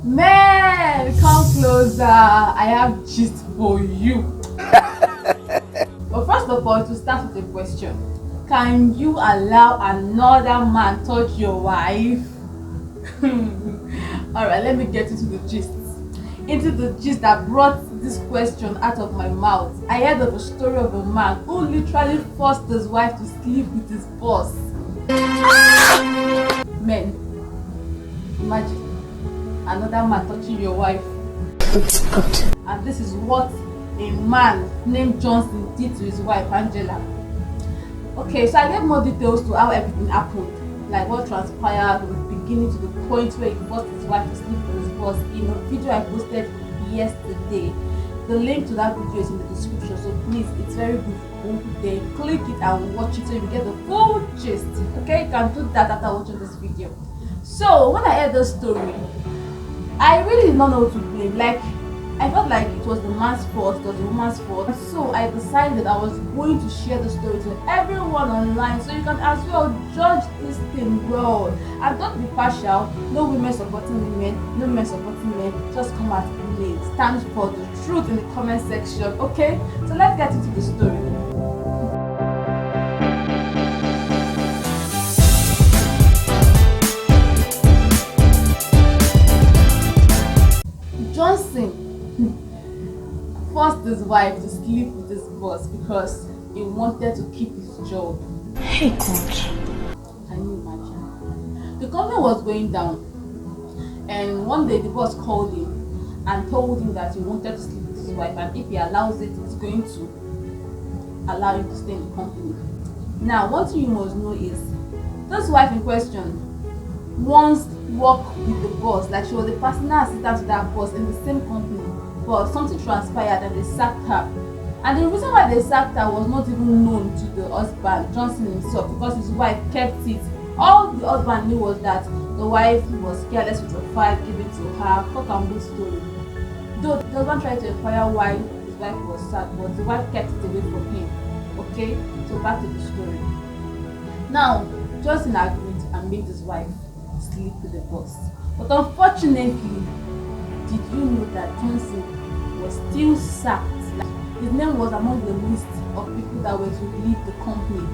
Man, come closer. I have gist for you. But first of all, to start with a question, can you allow another man touch your wife? Alright, let me get into the gist. Into the gist that brought this question out of my mouth. I heard of a story of a man who literally forced his wife to sleep with his boss. Men, imagine another man touching your wife. It's good. And this is what a man named Johnson did to his wife Angela. Okay, so I gave more details to how everything happened, like what transpired from the beginning to the point where he forced his wife to sleep with his boss in a video I posted yesterday. The link to that video is in the description, so please, it's very good. Go there, click it and watch it so you get the full gist. Okay, you can do that after watching this video. So when I heard the story, I really did not know who to blame. Like, I felt like it was the man's fault, it was the woman's fault. So I decided I was going to share the story to everyone online so you can as well judge this thing well. And don't be partial. No women supporting women, no men supporting men. Just come at me. Stand for the truth in the comment section. Okay? So let's get into the story. Johnson forced his wife to sleep with his boss because he wanted to keep his job. Hey, God. Can you imagine? The company was going down, and one day the boss called him and told him that he wanted to sleep with his wife, and if he allows it, he's going to allow him to stay in the company. Now, one thing you must know is this wife in question once worked with the boss, like she was a personal assistant to that boss in the same company, but something transpired and they sacked her. And the reason why they sacked her was not even known to the husband, Johnson himself, because his wife kept it. All the husband knew was that the wife was careless with the file given to her. Cock and bull story. Though the husband tried to inquire why his wife was sacked, but the wife kept it away from him. Okay, so back to the story. Now, Johnson agreed and made his wife sleep with the boss. But unfortunately, did you know that Johnson was still sacked? Like, his name was among the list of people that were to leave the company.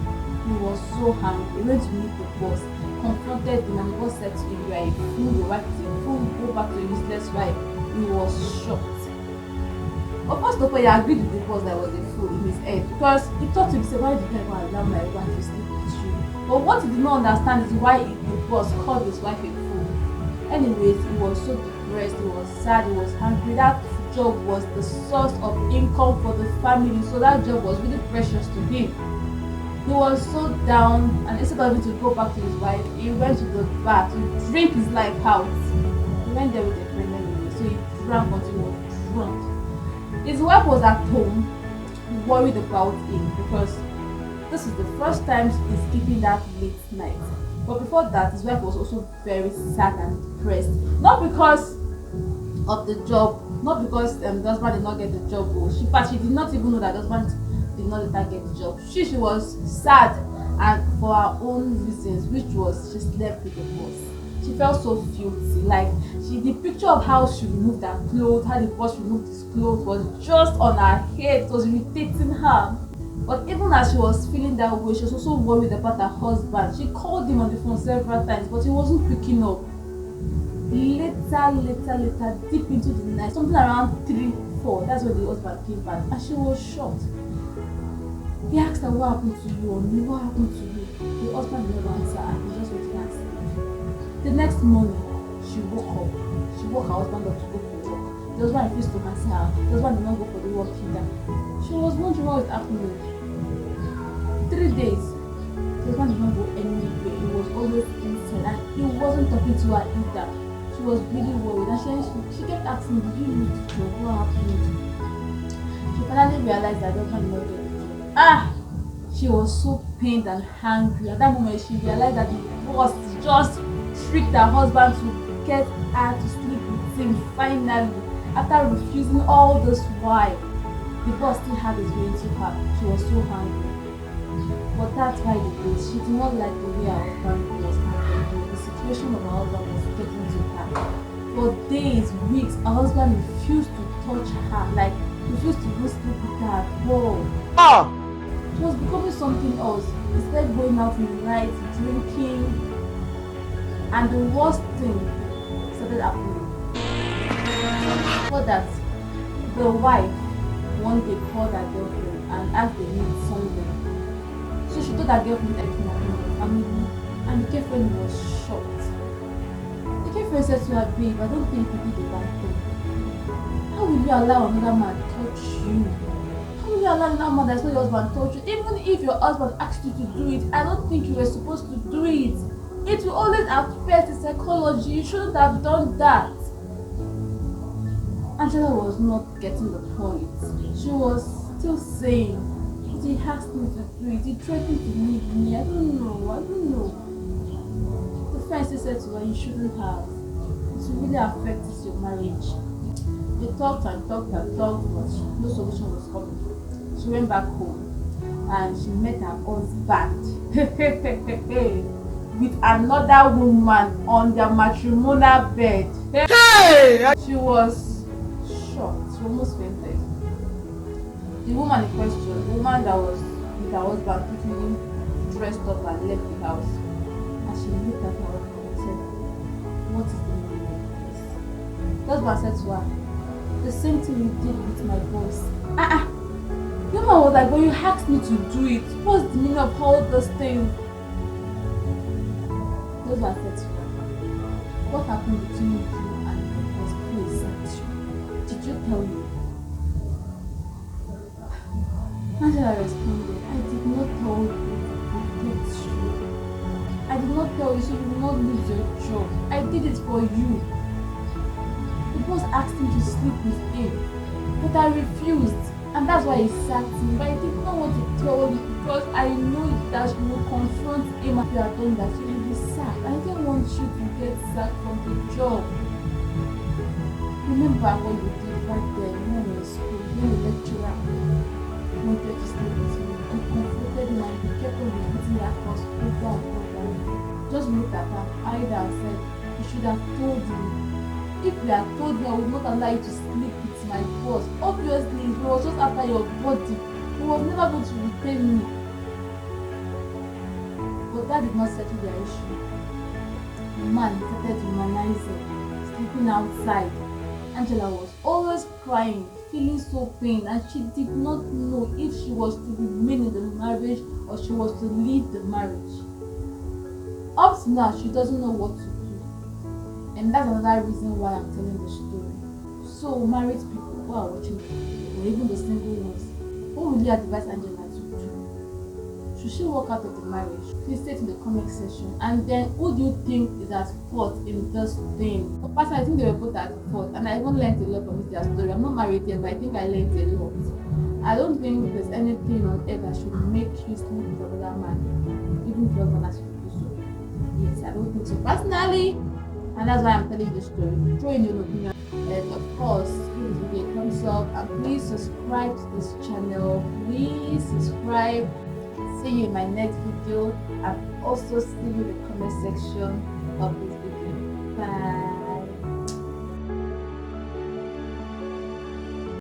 He was so angry. He went to meet the boss, confronted him, and the boss said to him, "You are a fool, your wife is a fool, go back to your useless wife." He was shocked. But first of all, he agreed with the boss that I was a fool in his head because he thought to himself, "Why did I ever allow my wife to sleep with you?" But what he did not understand is why the boss called his wife a fool. Anyways, he was so depressed, he was sad, he was angry. That job was the source of income for the family, so that job was really precious to him. He was so down, and instead of him to go back to his wife, he went to the bar to drink his life out. He went there with a friend anyway, so he drank until he was drunk. His wife was at home, worried about him because this is the first time he's sleeping that late night. But before that, his wife was also very sad and depressed. Not because of the job, not because the husband did not get the job. She did not even know that the husband did not let her get the job. She was sad, and for her own reasons, which was she slept with the boss. She felt so filthy. Like the picture of how she removed her clothes, how the boss removed his clothes was just on her head. It was irritating her. But even as she was feeling that way, she was also worried about her husband. She called him on the phone several times, but he wasn't picking up. Later, deep into the night, something around 3, 4, that's when the husband came back, and she was shocked. He asked her, "What happened to you, Omi? What happened to you?" The husband did not answer, and he just went to and sleep. The next morning, she woke up. She woke her husband up to go for work. The husband refused to answer her. The husband did not go for the work either. She was wondering what was happening. 3 days, the husband did not go anywhere. He was always inside, and he wasn't talking to her either. She was really worried, and she kept asking, "Did you lose the job? What happened?" She finally realized that the husband did not get the job. She was so pained and angry. At that moment, she realized that the boss just tricked her husband to get her to sleep with him finally. After refusing all this while, the boss still had his way into her. She was so angry. But that's why the case. She did not like the way her husband was handling. The situation of her husband was getting to her. For days, weeks, her husband refused to touch her, like refused to go sleep with her at all. It was becoming something else. He started going out in the night, drinking, and the worst thing started happening. For that, the wife one day called her girlfriend and asked them to meet somewhere. So she told her girlfriend everything happened in the family, and the girlfriend was shocked. The girlfriend said to her, babe, I don't think you did the right thing. How will you allow another man touch you? How will you allow another man that's not your husband touch you? Even if your husband asked you to do it, I don't think you were supposed to do it. It will always affect the psychology. You shouldn't have done that. Angela was not getting the point. She was still saying, he asked me to do it. He threatened to leave me. I don't know. The friend said to her, you shouldn't have. It will really affect your marriage. They talked, but no solution was coming. She went back home and she met her husband with another woman on their matrimonial bed. She was shocked. She almost fainted. The woman in question, the woman that was with her husband, quickly dressed up and left the house. And she looked at her husband and said, what is the meaning of this? The husband said to her, the same thing you did with my boss. The woman was like, but you asked me to do it. What's the meaning of all those things? The husband said to her, what happened between you and your boss before he sacked you? Did you tell me? Angela responded, I did not tell you to protect you. I did not tell you so you will not lose your job. I did it for you. The boss asked him to sleep with him, but I refused, and that's why he sacked me. But I did not want to tell you because I know that you will confront him after you have done that. You will be sacked. I didn't want you to get sacked from the job. Remember what you did back then when you were in school, when the lecturer wanted to sleep with me. You confronted him and you kept on repeating that course over and over. Just looked at her, eyed her and said, you should have told me. If you had told me, I would not allow you to sleep with my boss. Obviously, he was just after your body. He was never going to retain me. But that did not settle their issue. The man started humanizing, sleeping outside. Angela was always crying, feeling so pain, and she did not know if she was to remain in the marriage or she was to leave the marriage. Up to now, she doesn't know what to do. And that's another reason why I'm telling the story. So, married people who are watching, or even the single ones, what would you advise Angela to do? Should she walk out of the marriage? Please state in the comment section. And then, who do you think is at fault in this thing? Personally, I think they were both at fault, and I even learned a lot from their story. I'm not married yet, but I think I learned a lot. I don't think there's anything on earth that should make you sleep with another man, even if your husband asks you to do so. Yes, I don't think so personally. And that's why I'm telling the story. Throw in your opinion. And of course, give this video a thumbs up. And please subscribe to this channel. Please subscribe. See you in my next video. And also see you in the comment section of this video. Bye.